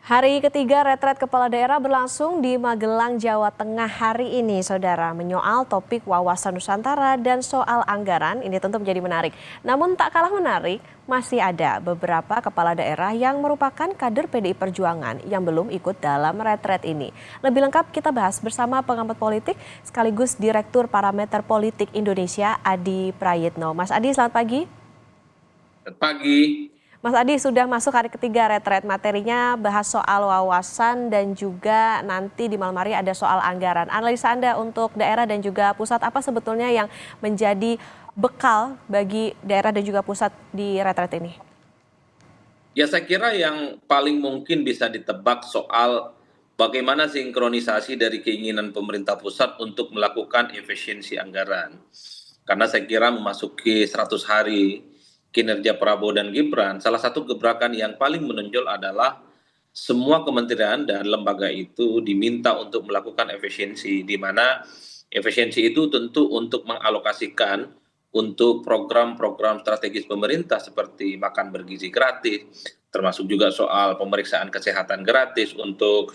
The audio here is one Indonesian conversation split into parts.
Hari ketiga retret kepala daerah berlangsung di Magelang, Jawa Tengah hari ini, Saudara. Menyoal topik wawasan Nusantara dan soal anggaran, ini tentu menjadi menarik. Namun tak kalah menarik, masih ada beberapa kepala daerah yang merupakan kader PDI Perjuangan yang belum ikut dalam retret ini. Lebih lengkap kita bahas bersama pengamat politik sekaligus Direktur Parameter Politik Indonesia, Adi Prayitno. Mas Adi, selamat pagi. Selamat pagi. Mas Adi, sudah masuk hari ketiga retret, materinya bahas soal wawasan dan juga nanti di malam hari ada soal anggaran. Analisa Anda untuk daerah dan juga pusat, apa sebetulnya yang menjadi bekal bagi daerah dan juga pusat di retret ini? Ya, saya kira yang paling mungkin bisa ditebak soal bagaimana sinkronisasi dari keinginan pemerintah pusat untuk melakukan efisiensi anggaran. Karena saya kira memasuki 100 hari kinerja Prabowo dan Gibran, salah satu gebrakan yang paling menonjol adalah semua kementerian dan lembaga itu diminta untuk melakukan efisiensi, di mana efisiensi itu tentu untuk mengalokasikan untuk program-program strategis pemerintah seperti makan bergizi gratis, termasuk juga soal pemeriksaan kesehatan gratis untuk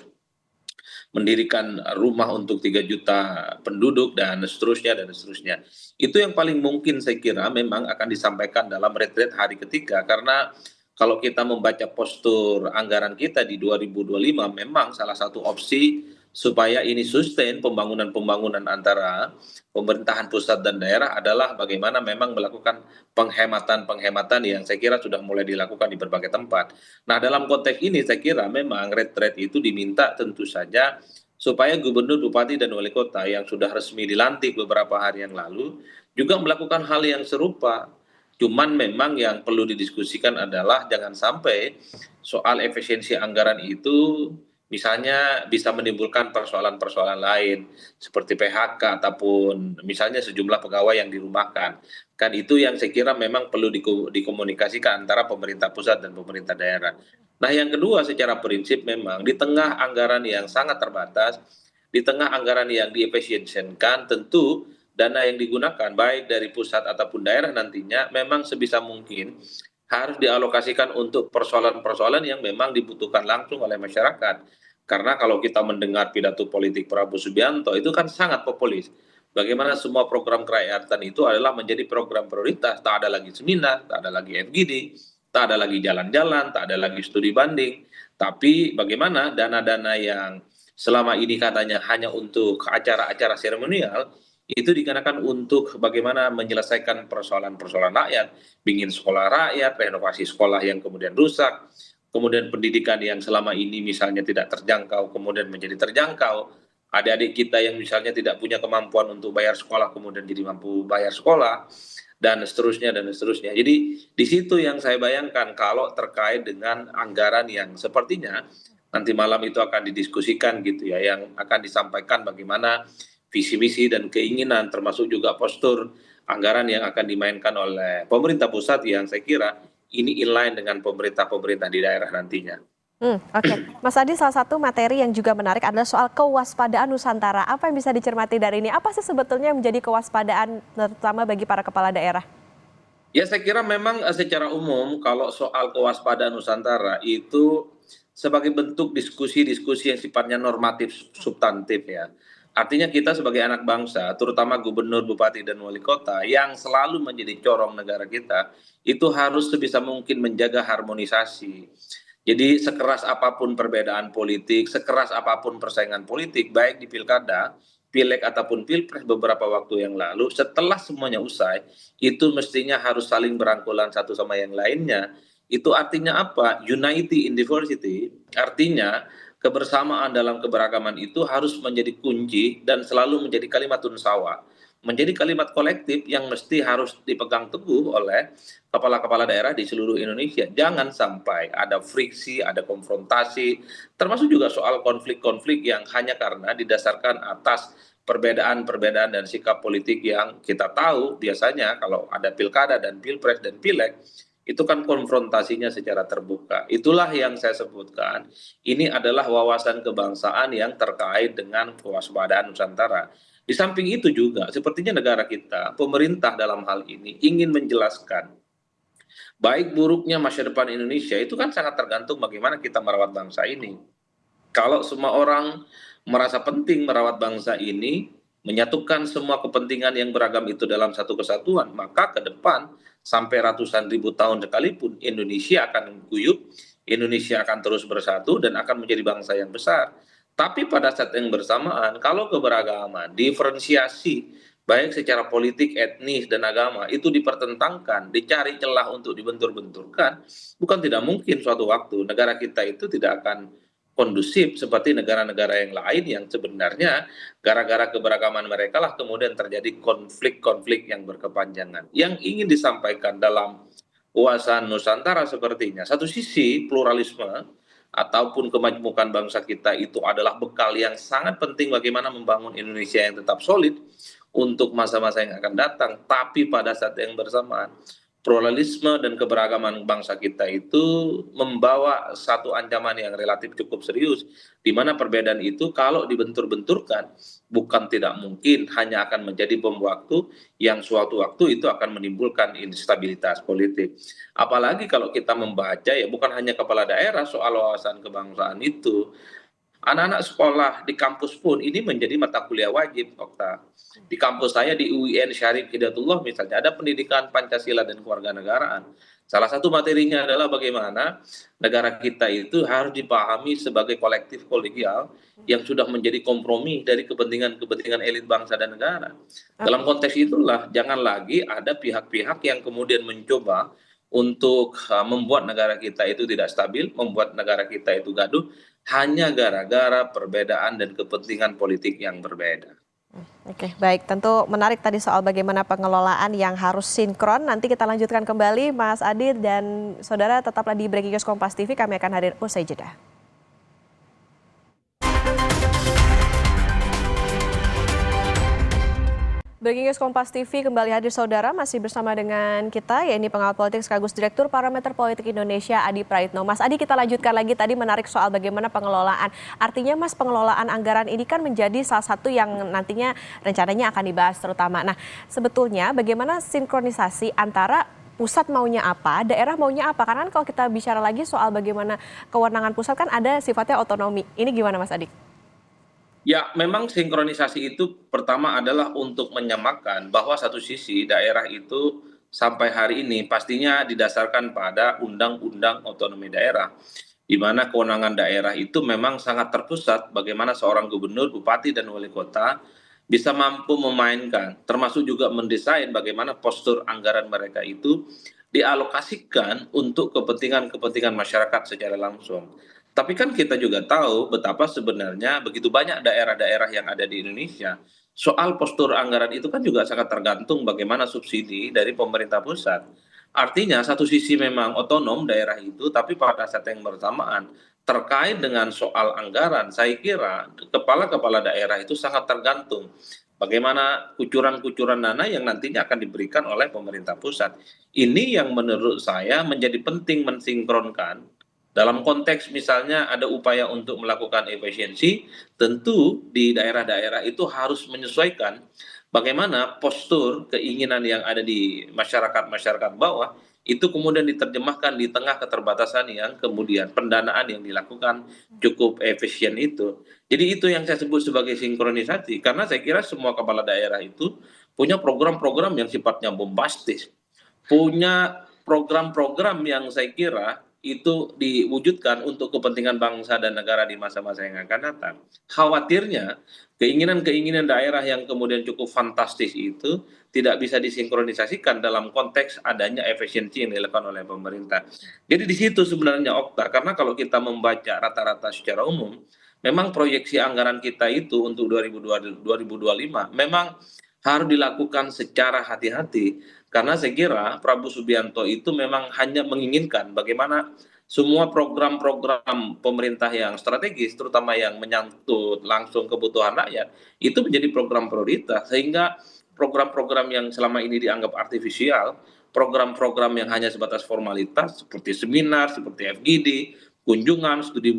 mendirikan rumah untuk 3 juta penduduk dan seterusnya dan seterusnya. Itu yang paling mungkin saya kira memang akan disampaikan dalam retret hari ketiga, karena kalau kita membaca postur anggaran kita di 2025 memang salah satu opsi supaya ini sustain pembangunan-pembangunan antara pemerintahan pusat dan daerah adalah bagaimana memang melakukan penghematan-penghematan yang saya kira sudah mulai dilakukan di berbagai tempat. Nah, dalam konteks ini saya kira memang retret itu diminta tentu saja supaya gubernur, bupati, dan wali kota yang sudah resmi dilantik beberapa hari yang lalu juga melakukan hal yang serupa. Cuman memang yang perlu didiskusikan adalah jangan sampai soal efisiensi anggaran itu misalnya bisa menimbulkan persoalan-persoalan lain seperti PHK ataupun misalnya sejumlah pegawai yang dirumahkan. Kan itu yang saya kira memang perlu dikomunikasikan antara pemerintah pusat dan pemerintah daerah. Nah, yang kedua secara prinsip memang di tengah anggaran yang sangat terbatas, di tengah anggaran yang diefisiensikan, tentu dana yang digunakan baik dari pusat ataupun daerah nantinya memang sebisa mungkin harus dialokasikan untuk persoalan-persoalan yang memang dibutuhkan langsung oleh masyarakat. Karena kalau kita mendengar pidato politik Prabowo Subianto itu kan sangat populis. Bagaimana semua program kerakyatan itu adalah menjadi program prioritas, tak ada lagi seminar, tak ada lagi FGD, tak ada lagi jalan-jalan, tak ada lagi studi banding. Tapi bagaimana dana-dana yang selama ini katanya hanya untuk acara-acara seremonial, itu digunakan untuk bagaimana menyelesaikan persoalan-persoalan rakyat, bikin sekolah rakyat, renovasi sekolah yang kemudian rusak, kemudian pendidikan yang selama ini misalnya tidak terjangkau, kemudian menjadi terjangkau, adik-adik kita yang misalnya tidak punya kemampuan untuk bayar sekolah, kemudian jadi mampu bayar sekolah, dan seterusnya dan seterusnya. Jadi di situ yang saya bayangkan kalau terkait dengan anggaran yang sepertinya nanti malam itu akan didiskusikan gitu ya, yang akan disampaikan bagaimana visi misi dan keinginan termasuk juga postur anggaran yang akan dimainkan oleh pemerintah pusat yang saya kira ini inline dengan pemerintah-pemerintah di daerah nantinya. Oke. Mas Adi, salah satu materi yang juga menarik adalah soal kewaspadaan Nusantara. Apa yang bisa dicermati dari ini? Apa sih sebetulnya yang menjadi kewaspadaan terutama bagi para kepala daerah? Ya, saya kira memang secara umum kalau soal kewaspadaan Nusantara itu sebagai bentuk diskusi-diskusi yang sifatnya normatif substantif ya. Artinya kita sebagai anak bangsa, terutama gubernur, bupati, dan wali kota yang selalu menjadi corong negara kita, itu harus sebisa mungkin menjaga harmonisasi. Jadi sekeras apapun perbedaan politik, sekeras apapun persaingan politik, baik di pilkada, pileg ataupun pilpres beberapa waktu yang lalu, setelah semuanya usai, itu mestinya harus saling berangkulan satu sama yang lainnya. Itu artinya apa? Unity in diversity, artinya kebersamaan dalam keberagaman itu harus menjadi kunci dan selalu menjadi kalimatun sawa. Menjadi kalimat kolektif yang mesti harus dipegang teguh oleh kepala-kepala daerah di seluruh Indonesia. Jangan sampai ada friksi, ada konfrontasi, termasuk juga soal konflik-konflik yang hanya karena didasarkan atas perbedaan-perbedaan dan sikap politik yang kita tahu biasanya kalau ada pilkada dan pilpres dan pileg itu kan konfrontasinya secara terbuka. Itulah yang saya sebutkan. Ini adalah wawasan kebangsaan yang terkait dengan kewaspadaan Nusantara. Di samping itu juga, sepertinya negara kita, pemerintah dalam hal ini ingin menjelaskan baik buruknya masa depan Indonesia itu kan sangat tergantung bagaimana kita merawat bangsa ini. Kalau semua orang merasa penting merawat bangsa ini, menyatukan semua kepentingan yang beragam itu dalam satu kesatuan, maka ke depan sampai ratusan ribu tahun sekalipun Indonesia akan guyup, Indonesia akan terus bersatu dan akan menjadi bangsa yang besar. Tapi pada saat yang bersamaan, kalau keberagaman, diferensiasi, baik secara politik, etnis, dan agama, itu dipertentangkan, dicari celah untuk dibentur-benturkan, bukan tidak mungkin suatu waktu negara kita itu tidak akan kondusif seperti negara-negara yang lain yang sebenarnya gara-gara keberagaman mereka lah kemudian terjadi konflik-konflik yang berkepanjangan. Yang ingin disampaikan dalam wawasan Nusantara sepertinya, satu sisi pluralisme ataupun kemajmukan bangsa kita itu adalah bekal yang sangat penting bagaimana membangun Indonesia yang tetap solid untuk masa-masa yang akan datang. Tapi pada saat yang bersamaan, pluralisme dan keberagaman bangsa kita itu membawa satu ancaman yang relatif cukup serius, di mana perbedaan itu kalau dibentur-benturkan bukan tidak mungkin hanya akan menjadi bom waktu yang suatu waktu itu akan menimbulkan instabilitas politik. Apalagi kalau kita membaca ya bukan hanya kepala daerah soal wawasan kebangsaan itu, anak-anak sekolah di kampus pun ini menjadi mata kuliah wajib, Okta. Di kampus saya di UIN Syarif Hidayatullah misalnya ada pendidikan Pancasila dan kewarganegaraan. Salah satu materinya adalah bagaimana negara kita itu harus dipahami sebagai kolektif kolegial yang sudah menjadi kompromi dari kepentingan-kepentingan elit bangsa dan negara. Dalam Oke. konteks itulah jangan lagi ada pihak-pihak yang kemudian mencoba untuk membuat negara kita itu tidak stabil, membuat negara kita itu gaduh hanya gara-gara perbedaan dan kepentingan politik yang berbeda. Oke, baik. Tentu menarik tadi soal bagaimana pengelolaan yang harus sinkron. Nanti kita lanjutkan kembali, Mas Adit dan saudara tetaplah di Breaking News Kompas TV. Kami akan hadir usai jeda. Breaking News Kompas TV kembali hadir saudara, masih bersama dengan kita, yaitu pengawat politik sekaligus Direktur Parameter Politik Indonesia Adi Praitno. Mas Adi, kita lanjutkan lagi tadi menarik soal bagaimana pengelolaan. Artinya Mas, pengelolaan anggaran ini kan menjadi salah satu yang nantinya rencananya akan dibahas terutama. Nah, sebetulnya bagaimana sinkronisasi antara pusat maunya apa, daerah maunya apa? Karena kan kalau kita bicara lagi soal bagaimana kewenangan pusat kan ada sifatnya otonomi. Ini gimana Mas Adi? Ya, memang sinkronisasi itu pertama adalah untuk menyamakan bahwa satu sisi daerah itu sampai hari ini pastinya didasarkan pada Undang-Undang Otonomi Daerah, di mana kewenangan daerah itu memang sangat terpusat bagaimana seorang gubernur, bupati, dan wali kota bisa mampu memainkan, termasuk juga mendesain bagaimana postur anggaran mereka itu dialokasikan untuk kepentingan-kepentingan masyarakat secara langsung. Tapi kan kita juga tahu betapa sebenarnya begitu banyak daerah-daerah yang ada di Indonesia. Soal postur anggaran itu kan juga sangat tergantung bagaimana subsidi dari pemerintah pusat. Artinya satu sisi memang otonom daerah itu, tapi pada saat yang bersamaan terkait dengan soal anggaran, saya kira kepala-kepala daerah itu sangat tergantung bagaimana kucuran-kucuran dana yang nantinya akan diberikan oleh pemerintah pusat. Ini yang menurut saya menjadi penting mensinkronkan dalam konteks misalnya ada upaya untuk melakukan efisiensi, tentu di daerah-daerah itu harus menyesuaikan bagaimana postur keinginan yang ada di masyarakat-masyarakat bawah itu kemudian diterjemahkan di tengah keterbatasan yang kemudian pendanaan yang dilakukan cukup efisien itu. Jadi itu yang saya sebut sebagai sinkronisasi karena saya kira semua kepala daerah itu punya program-program yang sifatnya bombastis, punya program-program yang saya kira itu diwujudkan untuk kepentingan bangsa dan negara di masa-masa yang akan datang. Khawatirnya keinginan-keinginan daerah yang kemudian cukup fantastis itu tidak bisa disinkronisasikan dalam konteks adanya efisiensi yang dilakukan oleh pemerintah. Jadi di situ sebenarnya Okta, karena kalau kita membaca rata-rata secara umum, memang proyeksi anggaran kita itu untuk 2025 memang harus dilakukan secara hati-hati karena saya kira Prabowo Subianto itu memang hanya menginginkan bagaimana semua program-program pemerintah yang strategis, terutama yang menyangkut langsung kebutuhan rakyat, itu menjadi program prioritas. Sehingga program-program yang selama ini dianggap artifisial, program-program yang hanya sebatas formalitas, seperti seminar, seperti FGD, kunjungan, studi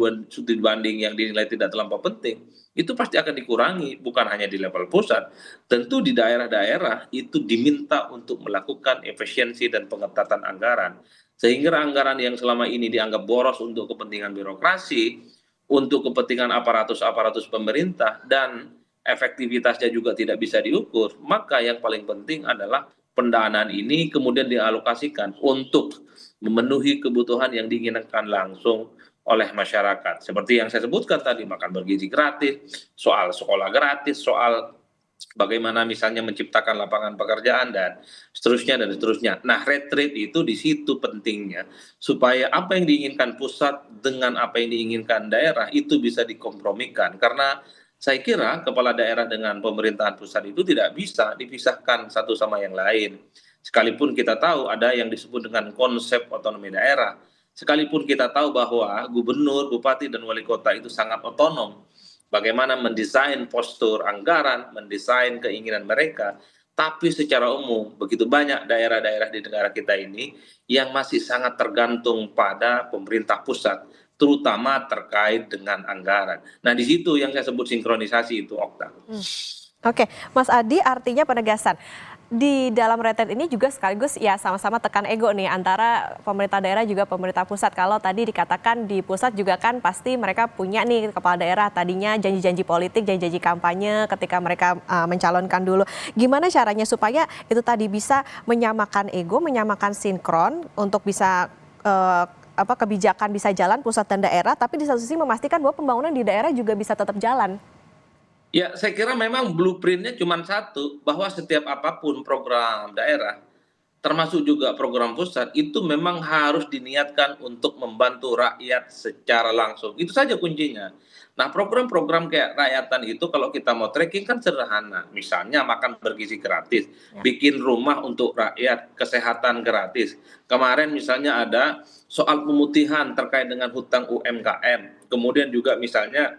banding yang dinilai tidak terlampau penting, itu pasti akan dikurangi, bukan hanya di level pusat, tentu di daerah-daerah itu diminta untuk melakukan efisiensi dan pengetatan anggaran. Sehingga anggaran yang selama ini dianggap boros untuk kepentingan birokrasi, untuk kepentingan aparatus-aparatus pemerintah, dan efektivitasnya juga tidak bisa diukur, maka yang paling penting adalah pendanaan ini kemudian dialokasikan untuk memenuhi kebutuhan yang diinginkan langsung oleh masyarakat. Seperti yang saya sebutkan tadi, makan bergizi gratis, soal sekolah gratis, soal bagaimana misalnya menciptakan lapangan pekerjaan dan seterusnya dan seterusnya. Nah, red trade itu di situ pentingnya supaya apa yang diinginkan pusat dengan apa yang diinginkan daerah itu bisa dikompromikan karena saya kira kepala daerah dengan pemerintahan pusat itu tidak bisa dipisahkan satu sama yang lain. Sekalipun kita tahu ada yang disebut dengan konsep otonomi daerah, sekalipun kita tahu bahwa gubernur, bupati, dan wali kota itu sangat otonom bagaimana mendesain postur anggaran, mendesain keinginan mereka. Tapi secara umum, begitu banyak daerah-daerah di negara kita ini yang masih sangat tergantung pada pemerintah pusat, terutama terkait dengan anggaran. Nah, di situ yang saya sebut sinkronisasi itu, Okta. Oke, Mas Adi, artinya penegasan. Di dalam retret ini juga sekaligus ya sama-sama tekan ego nih antara pemerintah daerah juga pemerintah pusat. Kalau tadi dikatakan di pusat juga kan pasti mereka punya nih kepala daerah tadinya janji-janji politik, janji-janji kampanye ketika mereka mencalonkan dulu. Gimana caranya supaya itu tadi bisa menyamakan ego, menyamakan sinkron untuk bisa kebijakan bisa jalan pusat dan daerah, tapi di satu sisi memastikan bahwa pembangunan di daerah juga bisa tetap jalan. Ya, saya kira memang blueprintnya cuma satu, bahwa setiap apapun program daerah, termasuk juga program pusat, itu memang harus diniatkan untuk membantu rakyat secara langsung. Itu saja kuncinya. Nah, program-program kayak rakyatan itu kalau kita mau tracking kan sederhana. Misalnya makan bergizi gratis, Ya. bikin rumah untuk rakyat, kesehatan gratis. Kemarin misalnya ada soal pemutihan terkait dengan hutang UMKM. Kemudian juga misalnya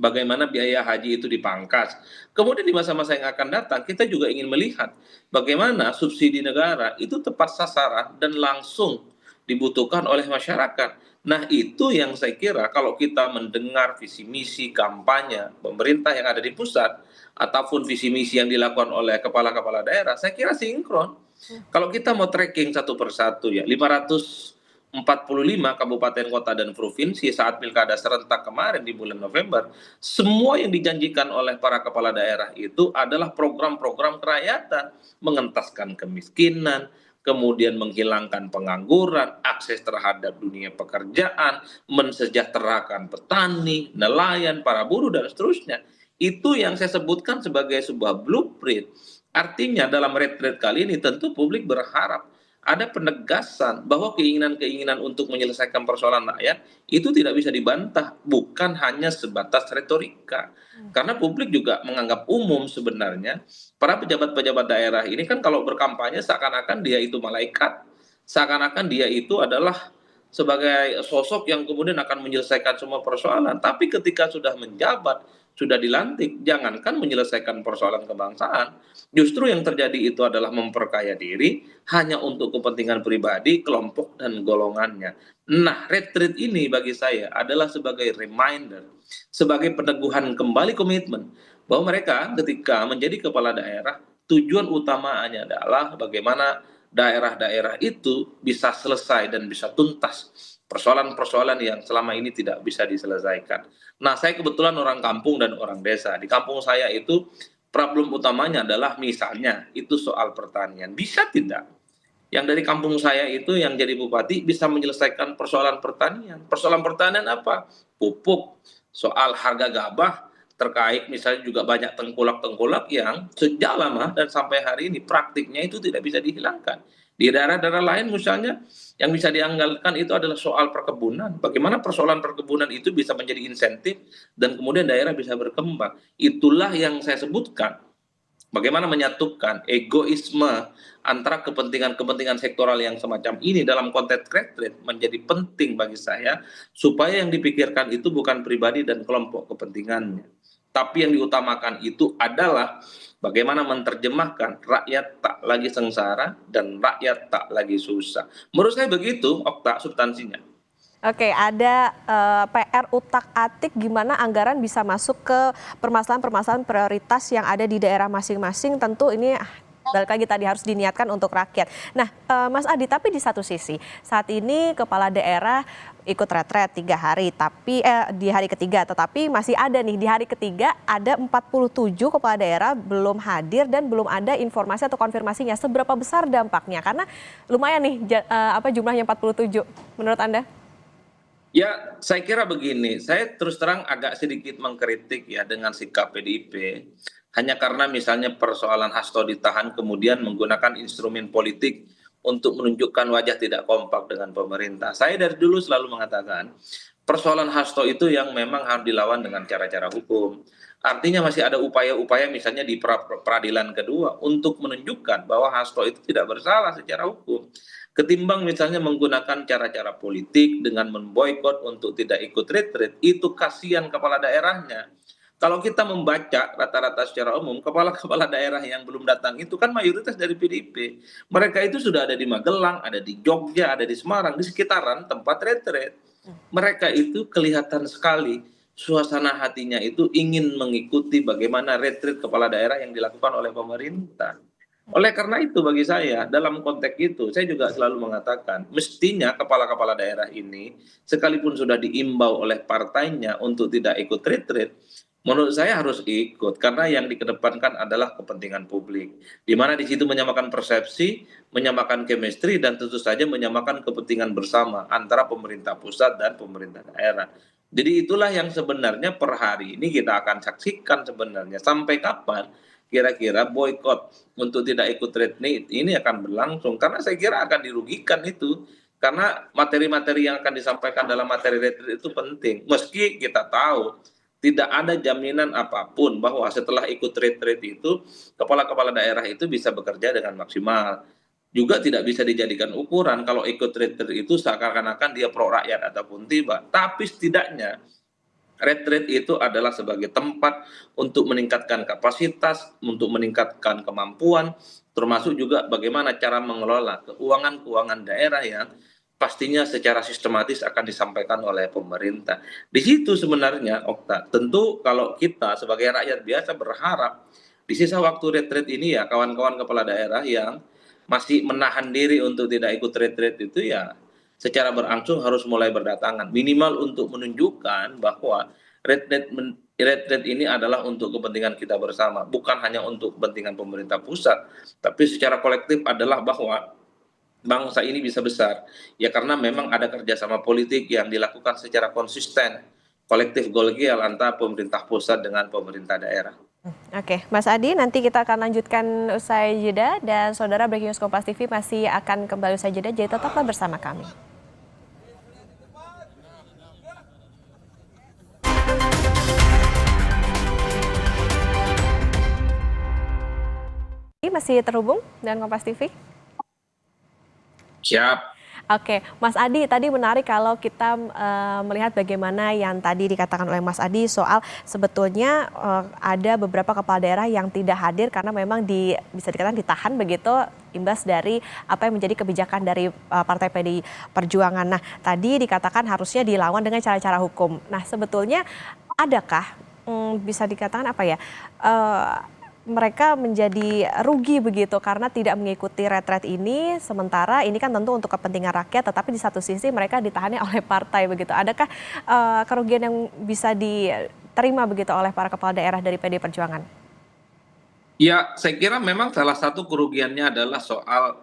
bagaimana biaya haji itu dipangkas. Kemudian di masa-masa yang akan datang, kita juga ingin melihat bagaimana subsidi negara itu tepat sasaran dan langsung dibutuhkan oleh masyarakat. Nah, itu yang saya kira kalau kita mendengar visi misi kampanye pemerintah yang ada di pusat ataupun visi misi yang dilakukan oleh kepala-kepala daerah, saya kira sinkron. Kalau kita mau tracking satu persatu ya, 545 kabupaten kota dan provinsi saat pilkada serentak kemarin di bulan November, semua yang dijanjikan oleh para kepala daerah itu adalah program-program kerakyatan, mengentaskan kemiskinan, kemudian menghilangkan pengangguran, akses terhadap dunia pekerjaan, mensejahterakan petani, nelayan, para buruh, dan seterusnya. Itu yang saya sebutkan sebagai sebuah blueprint. Artinya dalam retret kali ini tentu publik berharap ada penegasan bahwa keinginan-keinginan untuk menyelesaikan persoalan rakyat itu tidak bisa dibantah, bukan hanya sebatas retorika. Karena publik juga menganggap umum sebenarnya para pejabat-pejabat daerah ini kan kalau berkampanye seakan-akan dia itu malaikat, seakan-akan dia itu adalah sebagai sosok yang kemudian akan menyelesaikan semua persoalan. Tapi ketika sudah menjabat, sudah dilantik, jangankan menyelesaikan persoalan kebangsaan, justru yang terjadi itu adalah memperkaya diri hanya untuk kepentingan pribadi, kelompok, dan golongannya. Nah, retreat ini bagi saya adalah sebagai reminder, sebagai peneguhan kembali komitmen bahwa mereka ketika menjadi kepala daerah, tujuan utamanya adalah bagaimana daerah-daerah itu bisa selesai dan bisa tuntas persoalan-persoalan yang selama ini tidak bisa diselesaikan. Nah, saya kebetulan orang kampung dan orang desa. Di kampung saya itu problem utamanya adalah misalnya itu soal pertanian. Bisa tidak yang dari kampung saya itu yang jadi bupati bisa menyelesaikan persoalan pertanian? Persoalan pertanian apa? Pupuk, soal harga gabah, terkait misalnya juga banyak tengkulak-tengkulak yang sejak lama dan sampai hari ini praktiknya itu tidak bisa dihilangkan. Di daerah-daerah lain misalnya yang bisa dianggalkan itu adalah soal perkebunan. Bagaimana persoalan perkebunan itu bisa menjadi insentif dan kemudian daerah bisa berkembang. Itulah yang saya sebutkan. Bagaimana menyatukan egoisme antara kepentingan-kepentingan sektoral yang semacam ini dalam konteks retreat menjadi penting bagi saya supaya yang dipikirkan itu bukan pribadi dan kelompok kepentingannya. Tapi yang diutamakan itu adalah bagaimana menerjemahkan rakyat tak lagi sengsara dan rakyat tak lagi susah. Menurut saya begitu, Okta, substansinya. Oke, ada PR utak-atik gimana anggaran bisa masuk ke permasalahan-permasalahan prioritas yang ada di daerah masing-masing. Tentu ini balik lagi tadi harus diniatkan untuk rakyat. Nah, Mas Adi, tapi di satu sisi saat ini kepala daerah ikut retret 3 hari, tapi di hari ketiga, tetapi masih ada nih di hari ketiga ada 47 kepala daerah belum hadir dan belum ada informasi atau konfirmasinya. Seberapa besar dampaknya? Karena lumayan nih jumlahnya 47 menurut Anda? Ya, saya kira begini, saya terus terang agak sedikit mengkritik ya dengan sikap PDIP, hanya karena misalnya persoalan Hasto ditahan kemudian menggunakan instrumen politik untuk menunjukkan wajah tidak kompak dengan pemerintah. Saya dari dulu selalu mengatakan, persoalan Hasto itu yang memang harus dilawan dengan cara-cara hukum. Artinya masih ada upaya-upaya misalnya di peradilan kedua untuk menunjukkan bahwa Hasto itu tidak bersalah secara hukum. Ketimbang misalnya menggunakan cara-cara politik dengan memboikot untuk tidak ikut retreat, itu kasihan kepala daerahnya. Kalau kita membaca rata-rata secara umum, kepala-kepala daerah yang belum datang itu kan mayoritas dari PDIP. Mereka itu sudah ada di Magelang, ada di Jogja, ada di Semarang, di sekitaran tempat retreat. Mereka itu kelihatan sekali suasana hatinya itu ingin mengikuti bagaimana retreat kepala daerah yang dilakukan oleh pemerintah. Oleh karena itu bagi saya dalam konteks itu saya juga selalu mengatakan mestinya kepala-kepala daerah ini sekalipun sudah diimbau oleh partainya untuk tidak ikut retreat, menurut saya harus ikut karena yang dikedepankan adalah kepentingan publik. Di mana di situ menyamakan persepsi, menyamakan chemistry dan tentu saja menyamakan kepentingan bersama antara pemerintah pusat dan pemerintah daerah. Jadi itulah yang sebenarnya per hari ini kita akan saksikan sebenarnya sampai kapan kira-kira boykot untuk tidak ikut retreat ini akan berlangsung karena saya kira akan dirugikan itu karena materi-materi yang akan disampaikan dalam materi retreat itu penting meski kita tahu tidak ada jaminan apapun bahwa setelah ikut retreat itu kepala-kepala daerah itu bisa bekerja dengan maksimal juga tidak bisa dijadikan ukuran kalau ikut retreat itu seakan-akan dia pro rakyat ataupun tidak tapi setidaknya retreat itu adalah sebagai tempat untuk meningkatkan kapasitas, untuk meningkatkan kemampuan, termasuk juga bagaimana cara mengelola keuangan-keuangan daerah yang pastinya secara sistematis akan disampaikan oleh pemerintah. Di situ sebenarnya, Okta, tentu kalau kita sebagai rakyat biasa berharap di sisa waktu retreat ini ya kawan-kawan kepala daerah yang masih menahan diri untuk tidak ikut retreat itu ya secara berangsur harus mulai berdatangan minimal untuk menunjukkan bahwa retret ini adalah untuk kepentingan kita bersama bukan hanya untuk kepentingan pemerintah pusat tapi secara kolektif adalah bahwa bangsa ini bisa besar ya karena memang ada kerjasama politik yang dilakukan secara konsisten kolektif kolegial antara pemerintah pusat dengan pemerintah daerah. Oke, Mas Adi, nanti kita akan lanjutkan usai jeda dan saudara Breaking News Kompas TV masih akan kembali usai jeda, jadi tetaplah bersama kami. Masih terhubung dengan Kompas TV? Siap. Oke, Mas Adi, tadi menarik kalau kita melihat bagaimana yang tadi dikatakan oleh Mas Adi soal sebetulnya ada beberapa kepala daerah yang tidak hadir karena memang bisa dikatakan ditahan begitu imbas dari apa yang menjadi kebijakan dari Partai PDI Perjuangan. Nah, tadi dikatakan harusnya dilawan dengan cara-cara hukum. Nah, sebetulnya adakah bisa dikatakan apa ya? Mereka menjadi rugi begitu karena tidak mengikuti retret ini, sementara ini kan tentu untuk kepentingan rakyat, tetapi di satu sisi mereka ditahannya oleh partai begitu. Adakah kerugian yang bisa diterima begitu oleh para kepala daerah dari PD Perjuangan? Ya, saya kira memang salah satu kerugiannya adalah soal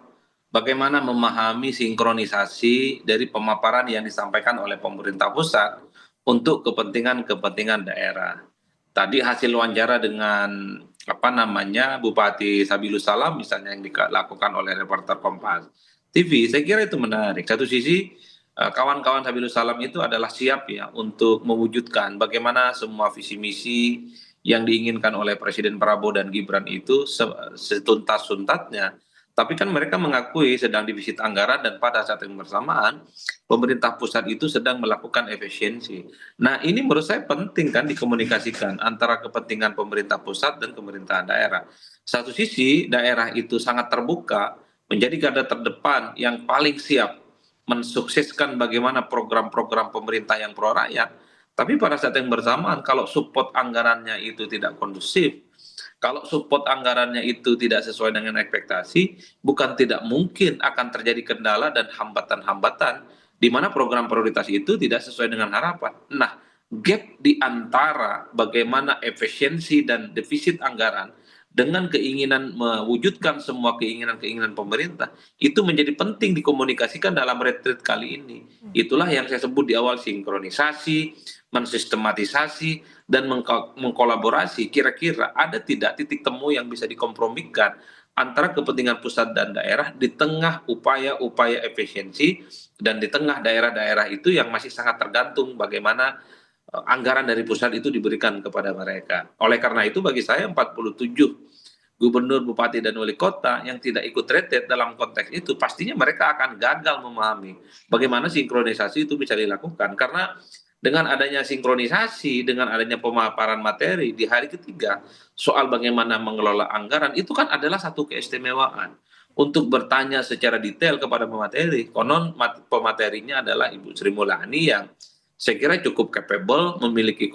bagaimana memahami sinkronisasi dari pemaparan yang disampaikan oleh pemerintah pusat untuk kepentingan-kepentingan daerah. Tadi hasil wawancara dengan Bupati Sabilus Salam misalnya yang dilakukan oleh reporter Kompas TV, saya kira itu menarik. Satu sisi kawan-kawan Sabilus Salam itu adalah siap ya untuk mewujudkan bagaimana semua visi misi yang diinginkan oleh Presiden Prabowo dan Gibran itu setuntas-tuntasnya. Tapi kan mereka mengakui sedang defisit anggaran dan pada saat yang bersamaan pemerintah pusat itu sedang melakukan efisiensi. Nah ini menurut saya penting kan dikomunikasikan antara kepentingan pemerintah pusat dan pemerintahan daerah. Satu sisi daerah itu sangat terbuka menjadi garda terdepan yang paling siap mensukseskan bagaimana program-program pemerintah yang pro rakyat. Tapi pada saat yang bersamaan kalau support anggarannya itu tidak kondusif, Kalau support anggarannya itu tidak sesuai dengan ekspektasi, bukan tidak mungkin akan terjadi kendala dan hambatan-hambatan di mana program prioritas itu tidak sesuai dengan harapan. Nah, gap di antara bagaimana efisiensi dan defisit anggaran dengan keinginan mewujudkan semua keinginan-keinginan pemerintah itu menjadi penting dikomunikasikan dalam retreat kali ini. Itulah yang saya sebut di awal sinkronisasi, mensistematisasi, dan mengkolaborasi. Kira-kira ada tidak titik temu yang bisa dikompromikan antara kepentingan pusat dan daerah di tengah upaya-upaya efisiensi dan di tengah daerah-daerah itu yang masih sangat tergantung bagaimana anggaran dari pusat itu diberikan kepada mereka. Oleh karena itu bagi saya 47 gubernur, bupati, dan wali kota yang tidak ikut retret dalam konteks itu, pastinya mereka akan gagal memahami bagaimana sinkronisasi itu bisa dilakukan. Karena dengan adanya sinkronisasi, dengan adanya pemaparan materi di hari ketiga, soal bagaimana mengelola anggaran, itu kan adalah satu keistimewaan. Untuk bertanya secara detail kepada pemateri, konon pematerinya adalah Ibu Sri Mulyani yang saya kira cukup capable, memiliki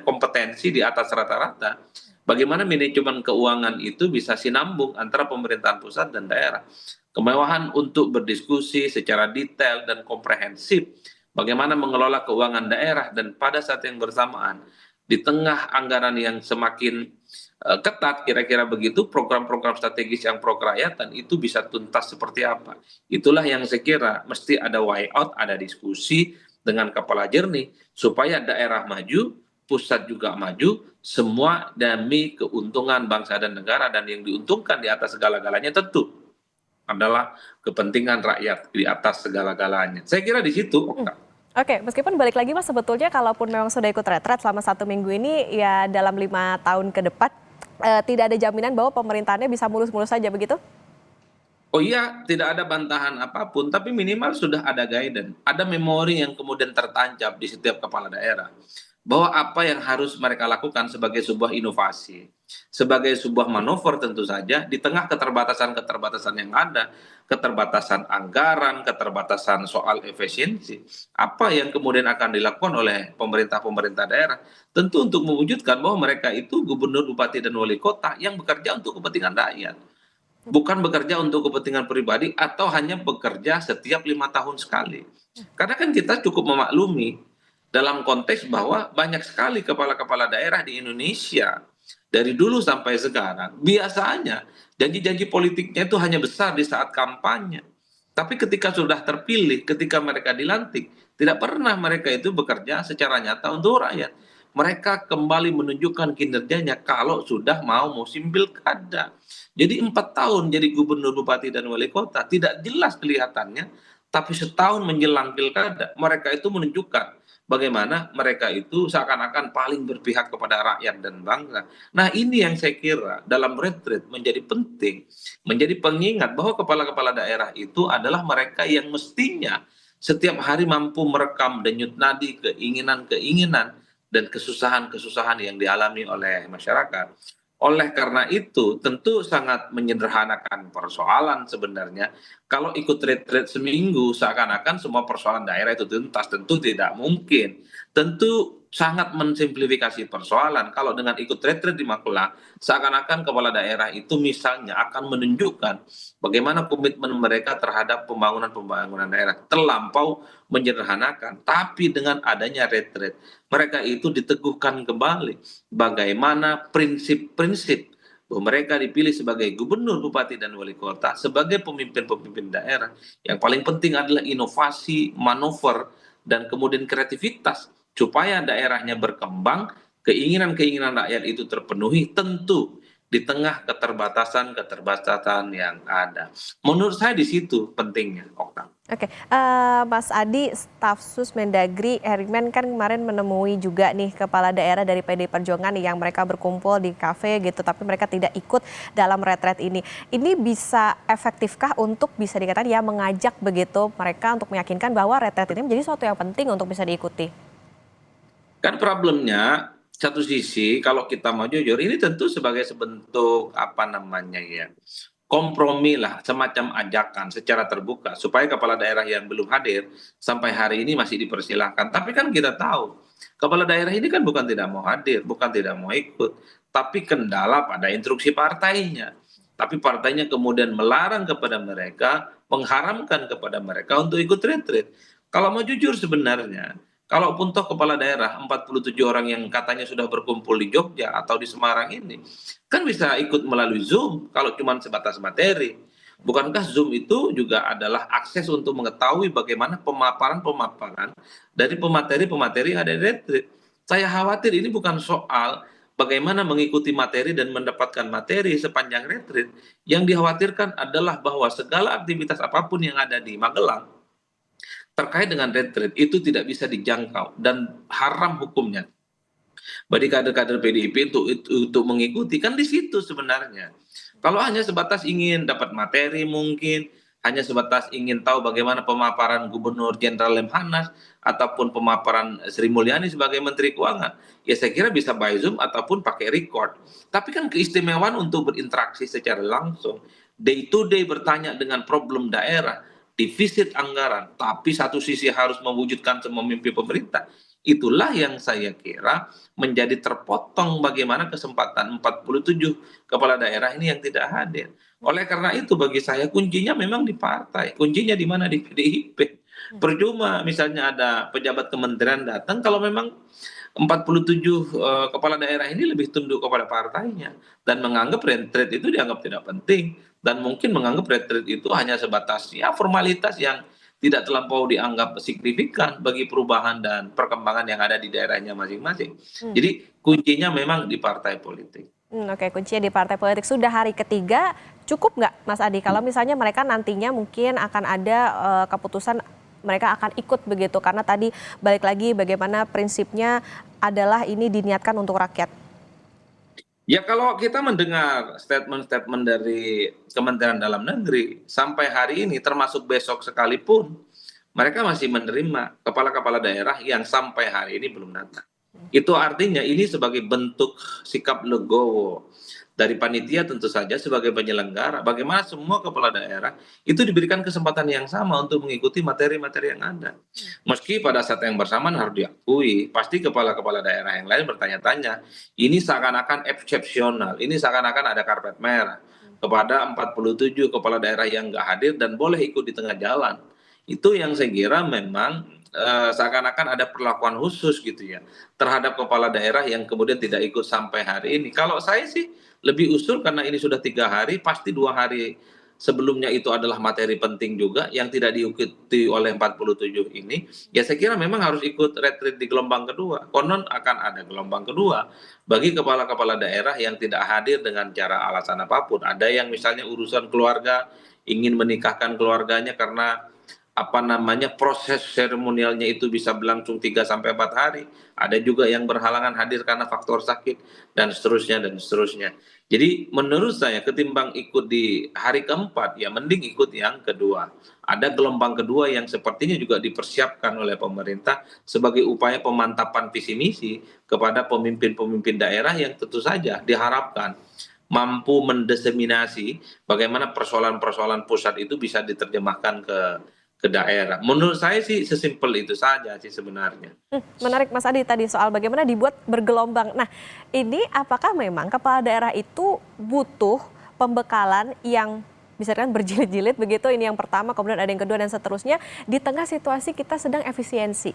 kompetensi di atas rata-rata. Bagaimana manajemen keuangan itu bisa sinambung antara pemerintahan pusat dan daerah. Kemewahan untuk berdiskusi secara detail dan komprehensif bagaimana mengelola keuangan daerah dan pada saat yang bersamaan di tengah anggaran yang semakin ketat kira-kira begitu program-program strategis yang pro kerakyatan itu bisa tuntas seperti apa. Itulah yang saya kira mesti ada way out, ada diskusi dengan kepala jernih supaya daerah maju, pusat juga maju, semua demi keuntungan bangsa dan negara, dan yang diuntungkan di atas segala-galanya tentu adalah kepentingan rakyat di atas segala-galanya. Saya kira di situ, Okta. Oke, meskipun balik lagi Mas, sebetulnya kalaupun memang sudah ikut retret selama 1 minggu ini, ya dalam 5 tahun ke depan tidak ada jaminan bahwa pemerintahannya bisa mulus-mulus saja begitu? Oh iya, tidak ada bantahan apapun, tapi minimal sudah ada guidance, ada memori yang kemudian tertancap di setiap kepala daerah. Bahwa apa yang harus mereka lakukan sebagai sebuah inovasi, sebagai sebuah manuver tentu saja, di tengah keterbatasan-keterbatasan yang ada, keterbatasan anggaran, keterbatasan soal efisiensi, apa yang kemudian akan dilakukan oleh pemerintah-pemerintah daerah, tentu untuk mewujudkan bahwa mereka itu gubernur, bupati, dan wali kota yang bekerja untuk kepentingan rakyat. Bukan bekerja untuk kepentingan pribadi atau hanya bekerja setiap 5 tahun sekali. Karena kan kita cukup memaklumi dalam konteks bahwa banyak sekali kepala-kepala daerah di Indonesia dari dulu sampai sekarang biasanya janji-janji politiknya itu hanya besar di saat kampanye. Tapi ketika sudah terpilih, ketika mereka dilantik, tidak pernah mereka itu bekerja secara nyata untuk rakyat. Mereka kembali menunjukkan kinerjanya kalau sudah mau musim pilkada. Jadi 4 tahun jadi gubernur, bupati, dan wali kota tidak jelas kelihatannya, tapi setahun menjelang pilkada mereka itu menunjukkan bagaimana mereka itu seakan-akan paling berpihak kepada rakyat dan bangsa. Nah ini yang saya kira dalam retreat menjadi penting, menjadi pengingat bahwa kepala-kepala daerah itu adalah mereka yang mestinya setiap hari mampu merekam denyut nadi keinginan-keinginan dan kesusahan-kesusahan yang dialami oleh masyarakat. Oleh karena itu, tentu sangat menyederhanakan persoalan sebenarnya. Kalau ikut retreat seminggu, seakan-akan semua persoalan daerah itu tuntas, tentu tidak mungkin. Tentu sangat mensimplifikasi persoalan. Kalau dengan ikut retreat di Magelang, seakan-akan kepala daerah itu misalnya akan menunjukkan bagaimana komitmen mereka terhadap pembangunan-pembangunan daerah. Terlampau menyederhanakan. Tapi dengan adanya retreat, mereka itu diteguhkan kembali bagaimana prinsip-prinsip bahwa mereka dipilih sebagai gubernur, bupati, dan wali kota sebagai pemimpin-pemimpin daerah. Yang paling penting adalah inovasi, manuver, dan kemudian kreativitas supaya daerahnya berkembang, keinginan-keinginan rakyat itu terpenuhi, tentu di tengah keterbatasan-keterbatasan yang ada. Menurut saya di situ pentingnya, Okta. Oke, Mas Adi, staf sus Mendagri Herimen kan kemarin menemui juga nih kepala daerah dari PD Perjuangan yang mereka berkumpul di kafe gitu, tapi mereka tidak ikut dalam retret ini. Ini bisa efektifkah untuk bisa dikatakan ya mengajak begitu mereka untuk meyakinkan bahwa retret ini menjadi sesuatu yang penting untuk bisa diikuti? Kan problemnya satu sisi kalau kita mau jujur ini tentu sebagai sebentuk apa namanya ya kompromi lah, semacam ajakan secara terbuka supaya kepala daerah yang belum hadir sampai hari ini masih dipersilahkan. Tapi kan kita tahu, kepala daerah ini kan bukan tidak mau hadir, bukan tidak mau ikut, tapi kendala pada instruksi partainya. Tapi partainya kemudian melarang kepada mereka, mengharamkan kepada mereka untuk ikut retreat. Kalau mau jujur sebenarnya, kalaupun toh kepala daerah 47 orang yang katanya sudah berkumpul di Jogja atau di Semarang ini, kan bisa ikut melalui Zoom kalau cuma sebatas materi. Bukankah Zoom itu juga adalah akses untuk mengetahui bagaimana pemaparan-pemaparan dari pemateri-pemateri yang ada di retreat? Saya khawatir ini bukan soal bagaimana mengikuti materi dan mendapatkan materi sepanjang retreat. Yang dikhawatirkan adalah bahwa segala aktivitas apapun yang ada di Magelang terkait dengan retreat itu tidak bisa dijangkau dan haram hukumnya bagi kader-kader PDIP untuk mengikuti, kan di situ sebenarnya. Kalau hanya sebatas ingin dapat materi mungkin, hanya sebatas ingin tahu bagaimana pemaparan Gubernur Jenderal Lemhanas ataupun pemaparan Sri Mulyani sebagai Menteri Keuangan, ya saya kira bisa by Zoom ataupun pakai record. Tapi kan keistimewaan untuk berinteraksi secara langsung, day to day bertanya dengan problem daerah, defisit anggaran, tapi satu sisi harus mewujudkan semua mimpi pemerintah. Itulah yang saya kira menjadi terpotong bagaimana kesempatan 47 kepala daerah ini yang tidak hadir. Oleh karena itu bagi saya kuncinya memang di partai, kuncinya di mana di PDIP. Percuma misalnya ada pejabat kementerian datang kalau memang 47 kepala daerah ini lebih tunduk kepada partainya dan menganggap retreat itu dianggap tidak penting dan mungkin menganggap retreat itu hanya sebatas ya formalitas yang tidak terlampau dianggap signifikan bagi perubahan dan perkembangan yang ada di daerahnya masing-masing. Hmm. Jadi kuncinya memang di partai politik. Oke, kuncinya di partai politik. Sudah hari ketiga, cukup nggak Mas Adi? Kalau misalnya mereka nantinya mungkin akan ada keputusan mereka akan ikut begitu. Karena tadi balik lagi bagaimana prinsipnya adalah ini diniatkan untuk rakyat. Ya kalau kita mendengar statement-statement dari Kementerian Dalam Negeri sampai hari ini termasuk besok sekalipun mereka masih menerima kepala-kepala daerah yang sampai hari ini belum datang. Itu artinya ini sebagai bentuk sikap legowo dari panitia tentu saja sebagai penyelenggara. Bagaimana semua kepala daerah itu diberikan kesempatan yang sama untuk mengikuti materi-materi yang ada. Meski pada saat yang bersamaan harus diakui, pasti kepala-kepala daerah yang lain bertanya-tanya, ini seakan-akan eksepsional, ini seakan-akan ada karpet merah kepada 47 kepala daerah yang nggak hadir dan boleh ikut di tengah jalan. Itu yang saya kira memang seakan-akan ada perlakuan khusus gitu ya terhadap kepala daerah yang kemudian tidak ikut sampai hari ini. Kalau saya sih lebih usul karena ini sudah 3 hari, pasti 2 hari sebelumnya itu adalah materi penting juga yang tidak diikuti oleh 47 ini. Ya saya kira memang harus ikut retreat di gelombang kedua. Konon akan ada gelombang kedua bagi kepala-kepala daerah yang tidak hadir dengan cara alasan apapun. Ada yang misalnya urusan keluarga, ingin menikahkan keluarganya karena apa namanya proses seremonialnya itu bisa berlangsung 3 sampai 4 hari. Ada juga yang berhalangan hadir karena faktor sakit dan seterusnya dan seterusnya. Jadi menurut saya ketimbang ikut di hari keempat ya mending ikut yang kedua. Ada gelombang kedua yang sepertinya juga dipersiapkan oleh pemerintah sebagai upaya pemantapan visi misi kepada pemimpin-pemimpin daerah yang tentu saja diharapkan mampu mendeseminasi bagaimana persoalan-persoalan pusat itu bisa diterjemahkan ke daerah. Menurut saya sih sesimpel itu saja sih sebenarnya. Menarik Mas Adi tadi soal bagaimana dibuat bergelombang. Nah, ini apakah memang kepala daerah itu butuh pembekalan yang bisa kan berjilid-jilid begitu, ini yang pertama, kemudian ada yang kedua dan seterusnya, di tengah situasi kita sedang efisiensi.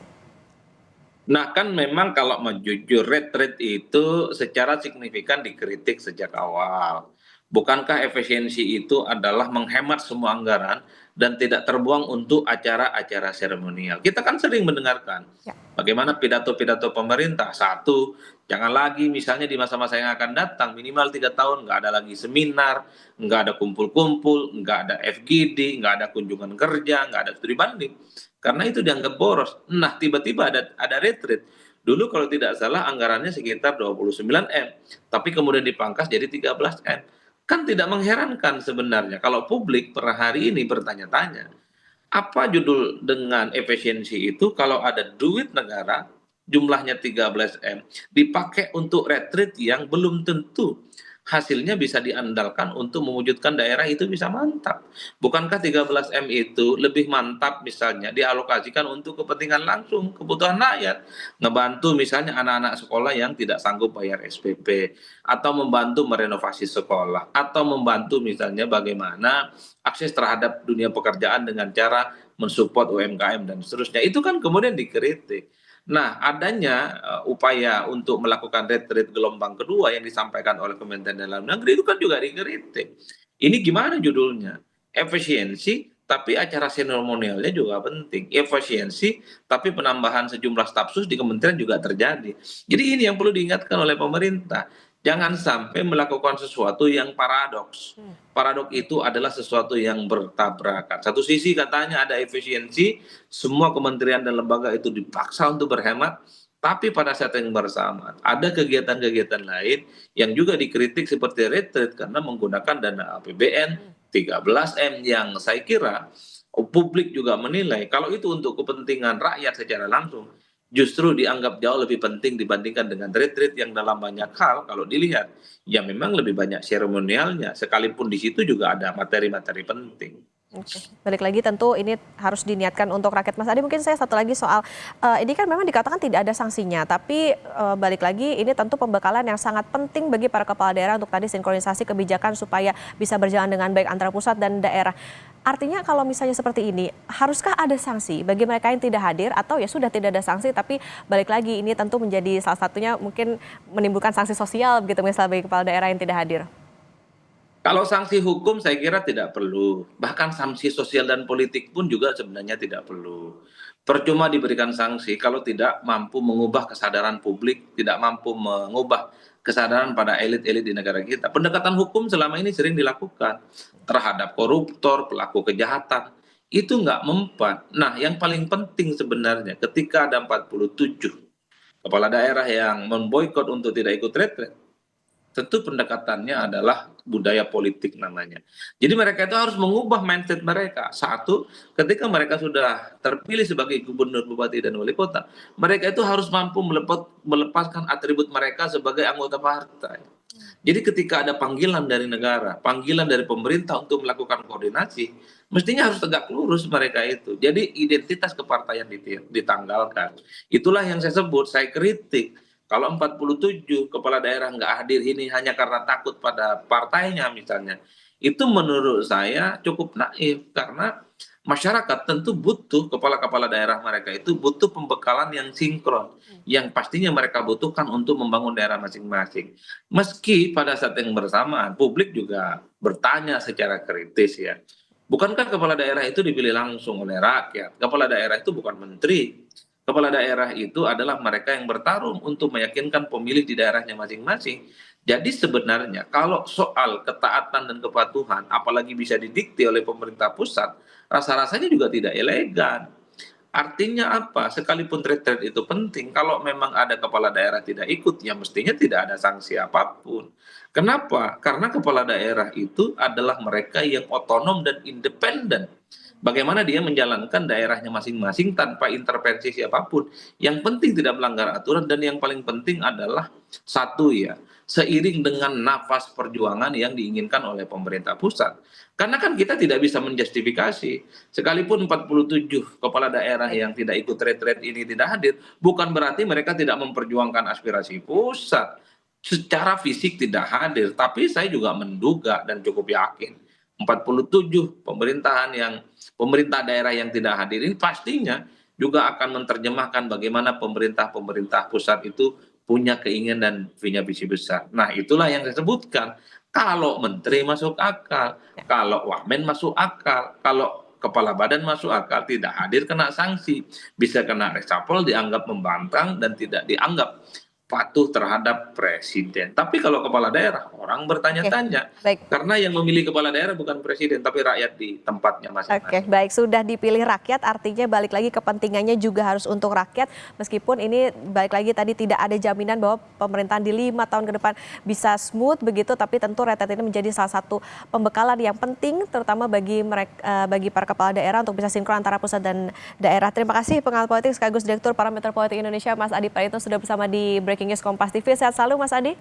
Nah kan memang kalau mau jujur retreat itu secara signifikan dikritik sejak awal. Bukankah efisiensi itu adalah menghemat semua anggaran dan tidak terbuang untuk acara-acara seremonial. Kita kan sering mendengarkan Ya. bagaimana pidato-pidato pemerintah. Satu, jangan lagi misalnya di masa-masa yang akan datang minimal 3 tahun nggak ada lagi seminar, nggak ada kumpul-kumpul, nggak ada FGD, nggak ada kunjungan kerja, nggak ada studi banding. Karena itu dianggap boros. Nah tiba-tiba ada retreat. Dulu kalau tidak salah anggarannya sekitar 29 M, tapi kemudian dipangkas jadi 13 M. Kan tidak mengherankan sebenarnya kalau publik per hari ini bertanya-tanya, apa judul dengan efisiensi itu kalau ada duit negara jumlahnya 13 M dipakai untuk retreat yang belum tentu hasilnya bisa diandalkan untuk mewujudkan daerah itu bisa mantap. Bukankah 13M itu lebih mantap misalnya dialokasikan untuk kepentingan langsung, kebutuhan rakyat. Ngebantu misalnya anak-anak sekolah yang tidak sanggup bayar SPP, atau membantu merenovasi sekolah, atau membantu misalnya bagaimana akses terhadap dunia pekerjaan dengan cara mensupport UMKM dan seterusnya. Itu kan kemudian dikritik. Nah, adanya upaya untuk melakukan retreat gelombang kedua yang disampaikan oleh Kementerian Dalam Negeri itu kan juga dikritik. Ini gimana judulnya? Efisiensi, tapi acara seremonialnya juga penting. Efisiensi, tapi penambahan sejumlah staf sus di kementerian juga terjadi. Jadi ini yang perlu diingatkan oleh pemerintah. Jangan sampai melakukan sesuatu yang paradoks. Paradoks itu adalah sesuatu yang bertabrakan. Satu sisi katanya ada efisiensi, semua kementerian dan lembaga itu dipaksa untuk berhemat, tapi pada saat yang bersamaan ada kegiatan-kegiatan lain yang juga dikritik seperti retreat karena menggunakan dana APBN 13M yang saya kira publik juga menilai kalau itu untuk kepentingan rakyat secara langsung justru dianggap jauh lebih penting dibandingkan dengan retreat yang dalam banyak hal kalau dilihat ya memang lebih banyak seremonialnya sekalipun di situ juga ada materi-materi penting. Oke. Balik lagi tentu ini harus diniatkan untuk rakyat. Mas Adi, mungkin saya satu lagi soal ini kan memang dikatakan tidak ada sanksinya, tapi balik lagi ini tentu pembekalan yang sangat penting bagi para kepala daerah untuk tadi sinkronisasi kebijakan supaya bisa berjalan dengan baik antara pusat dan daerah. Artinya kalau misalnya seperti ini, haruskah ada sanksi bagi mereka yang tidak hadir atau ya sudah tidak ada sanksi, tapi balik lagi ini tentu menjadi salah satunya mungkin menimbulkan sanksi sosial begitu misalnya bagi kepala daerah yang tidak hadir. Kalau sanksi hukum saya kira tidak perlu. Bahkan sanksi sosial dan politik pun juga sebenarnya tidak perlu. Percuma diberikan sanksi kalau tidak mampu mengubah kesadaran publik, tidak mampu mengubah kesadaran pada elit-elit di negara kita. Pendekatan hukum selama ini sering dilakukan terhadap koruptor, pelaku kejahatan. Itu nggak mempan. Nah, yang paling penting sebenarnya ketika ada 47 kepala daerah yang memboikot untuk tidak ikut retret, tentu pendekatannya adalah budaya politik namanya. Jadi mereka itu harus mengubah mindset mereka. Satu, ketika mereka sudah terpilih sebagai gubernur, bupati, dan wali kota, mereka itu harus mampu melepaskan atribut mereka sebagai anggota partai. Jadi ketika ada panggilan dari negara, panggilan dari pemerintah untuk melakukan koordinasi, mestinya harus tegak lurus mereka itu. Jadi identitas kepartaian ditanggalkan. Itulah yang saya sebut, saya kritik kalau 47 kepala daerah nggak hadir ini hanya karena takut pada partainya misalnya, itu menurut saya cukup naif karena masyarakat tentu butuh kepala-kepala daerah mereka itu butuh pembekalan yang sinkron, yang pastinya mereka butuhkan untuk membangun daerah masing-masing. Meski pada saat yang bersamaan publik juga bertanya secara kritis ya, bukankah kepala daerah itu dipilih langsung oleh rakyat? Kepala daerah itu bukan menteri. Kepala daerah itu adalah mereka yang bertarung untuk meyakinkan pemilih di daerahnya masing-masing. Jadi sebenarnya kalau soal ketaatan dan kepatuhan, apalagi bisa didikte oleh pemerintah pusat, rasa-rasanya juga tidak elegan. Artinya apa? Sekalipun retret itu penting, kalau memang ada kepala daerah tidak ikut, ya mestinya tidak ada sanksi apapun. Kenapa? Karena kepala daerah itu adalah mereka yang otonom dan independen. Bagaimana dia menjalankan daerahnya masing-masing tanpa intervensi siapapun. Yang penting tidak melanggar aturan dan yang paling penting adalah satu ya, seiring dengan nafas perjuangan yang diinginkan oleh pemerintah pusat. Karena kan kita tidak bisa menjustifikasi, sekalipun 47 kepala daerah yang tidak ikut retret ini tidak hadir, bukan berarti mereka tidak memperjuangkan aspirasi pusat. Secara fisik tidak hadir, tapi saya juga menduga dan cukup yakin 47 pemerintah daerah yang tidak hadir ini pastinya juga akan menerjemahkan bagaimana pemerintah pusat itu punya keinginan dan punya visi besar. Nah, itulah yang saya sebutkan. Kalau menteri masuk akal, kalau wamen masuk akal, kalau kepala badan masuk akal, tidak hadir kena sanksi, bisa kena reshuffle, dianggap membangkang dan tidak dianggap patuh terhadap presiden. Tapi kalau kepala daerah, orang bertanya-tanya. Baik. Karena yang memilih kepala daerah bukan presiden, tapi rakyat di tempatnya Oke, masing-masing. baik. Sudah dipilih rakyat, artinya balik lagi kepentingannya juga harus untuk rakyat. Meskipun ini balik lagi tadi tidak ada jaminan bahwa pemerintahan di 5 tahun ke depan bisa smooth begitu, tapi tentu retret ini menjadi salah satu pembekalan yang penting, terutama bagi bagi para kepala daerah untuk bisa sinkron antara pusat dan daerah. Terima kasih pengamat politik sekaligus Direktur Parameter Politik Indonesia, Mas Adi Praitno sudah bersama di Breaking News Kompas TV. Sehat selalu, Mas Adi.